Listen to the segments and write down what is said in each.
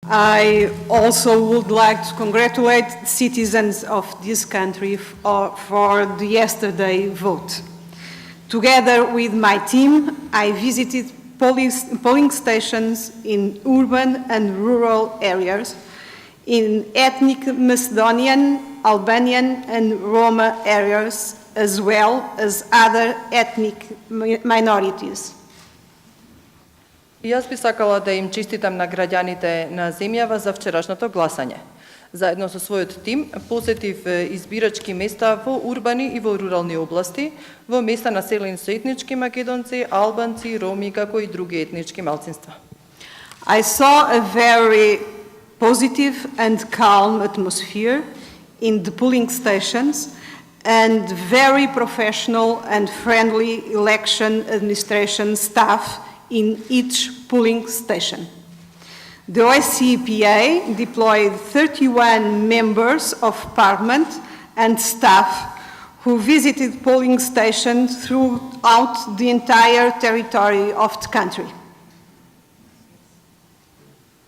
I also would like to congratulate citizens of this country for the yesterday vote. Together with my team, I visited polling stations in urban and rural areas, in ethnic Macedonian, Albanian and Roma areas, as well as other ethnic minorities. И јас би сакала да им честитам на граѓаните на земјава за вчерашното гласање. Заедно со својот тим посетив избирачки места во урбани и во рурални области, во места населени со етнички македонци, албанци, роми, како и други етнички малцинства. I saw a very positive and calm atmosphere in the polling stations and very professional and friendly election administration staff in each polling station. The OSCE-PA deployed 31 members of parliament and staff who visited polling stations throughout the entire territory of the country.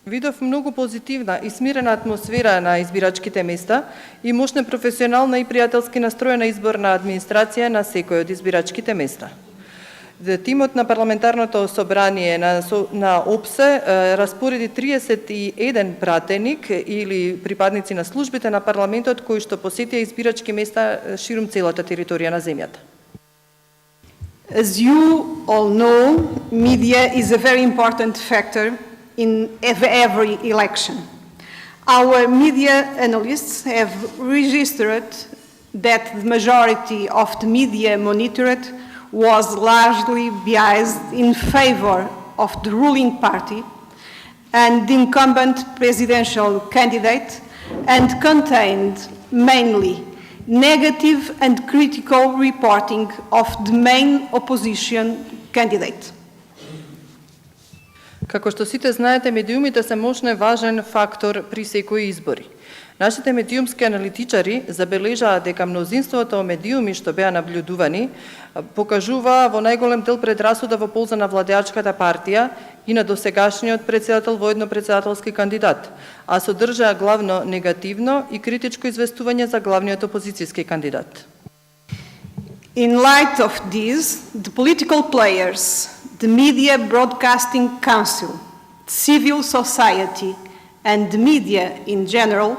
Видов многу позитивна и смирена атмосфера на избирачките места и мощна професионална и пријателски настроена изборна администрација на секој од избирачките места. Тимот на парламентарното собрание на ОПСЕ распореди 31 пратеник или припадници на службите на парламентот кои што посетија избирачки места ширум целата територија на земјата. As you all know, media is a very important factor in every election. Our media analysts have registered that the majority of the media monitored was largely biased in favor of the ruling party and the incumbent presidential candidate and contained mainly negative and critical reporting of the main opposition candidate. Како што сите знаете, медиумите се мощен важен фактор при секои избори. Нашите медиумски аналитичари забележаа дека мнозинството медиуми што беа наблюдувани покажуваа во најголем дел предрасуда во полза на владеачката партија и на досегашниот председател во еднопредседателски кандидат, а содржаа главно негативно и критичко известување за главниот опозицијски кандидат. In light of this, the political players, the Media Broadcasting Council, civil society, and the media in general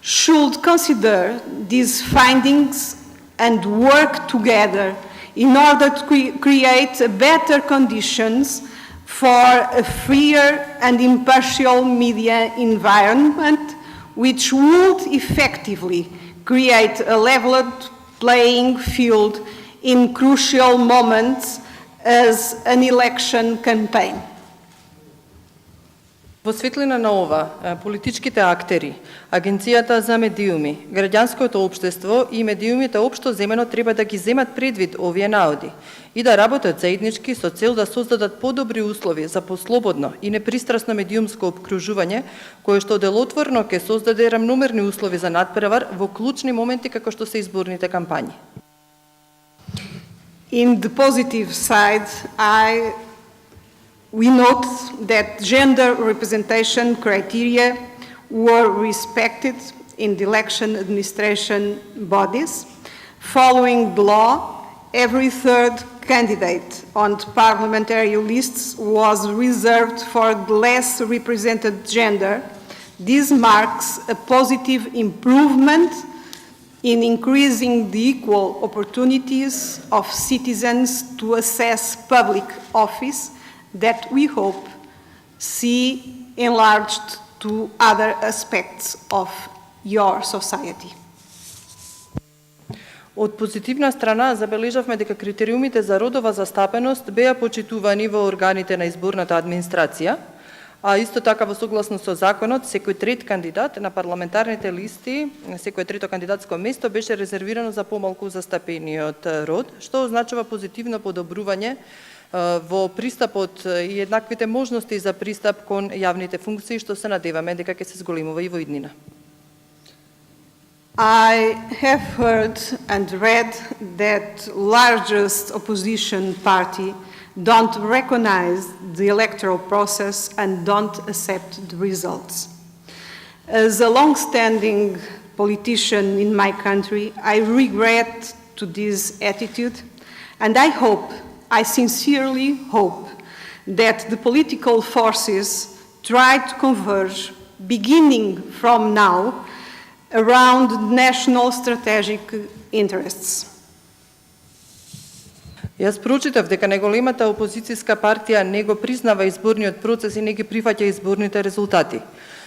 should consider these findings and work together in order to create better conditions for a freer and impartial media environment which would effectively create a leveled playing field in crucial moments as an election campaign. Во светлина на ова, политичките актери, Агенцијата за медиуми, граѓанското општество и медиумите општо земено треба да ги земат предвид овие наоди и да работат заеднички со цел да создадат подобри услови за послободно и непристрасно медиумско обкружување, кое што делотворно ќе создаде рамномерни услови за надпревар во клучни моменти како што се изборните кампањи. In the positive side, we note that gender representation criteria were respected in the election administration bodies. Following the law, every third candidate on the parliamentary lists was reserved for the less represented gender. This marks a positive improvement in increasing the equal opportunities of citizens to access public office that we hope see enlarged to other aspects of your society. Од позитивна страна забележавме дека критериумите за родова застапеност беа почитувани во органите на изборната администрација, а исто така во согласно со законот, секој трет кандидат на парламентарните листи, секој трето кандидатско место беше резервирано за помалку застапениот род, што означава позитивно подобрување во пристапот и еднаквите можности за пристап кон јавните функции, што се надеваме дека ќе се зголемува и во иднина. I have heard and read that largest opposition party, don't recognize the electoral process and don't accept the results. As a long-standing politician in my country, I regret to this attitude, and I sincerely hope that the political forces try to converge, beginning from now, around national strategic interests. Јас прочитав дека најголемата опозицијска партија не го признава изборниот процес и не ги прифаќа изборните резултати.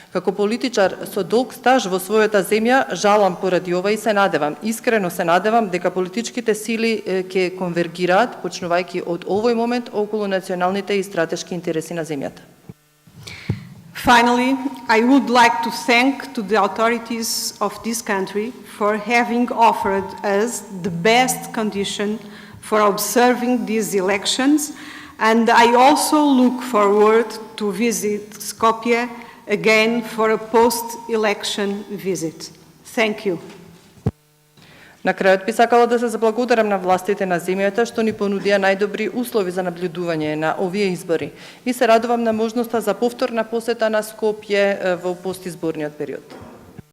Како политичар со долг стаж во својата земја, жалам поради ова и се надевам, искрено се надевам дека политичките сили ќе конвергираат, почнувајќи од овој момент околу националните и стратешки интереси на земјата. Finally, I would like to thank to the authorities of this country for having offered us the best condition for observing these elections, and I also look forward to visit Skopje again for a post-election visit. Thank you. На крајот би сакала да се заблагодарам на властите на земјата што ни понудија најдобри услови за наблюдување на овие избори и се радувам на можноста за повторна посета на Скопје во постизборниот период.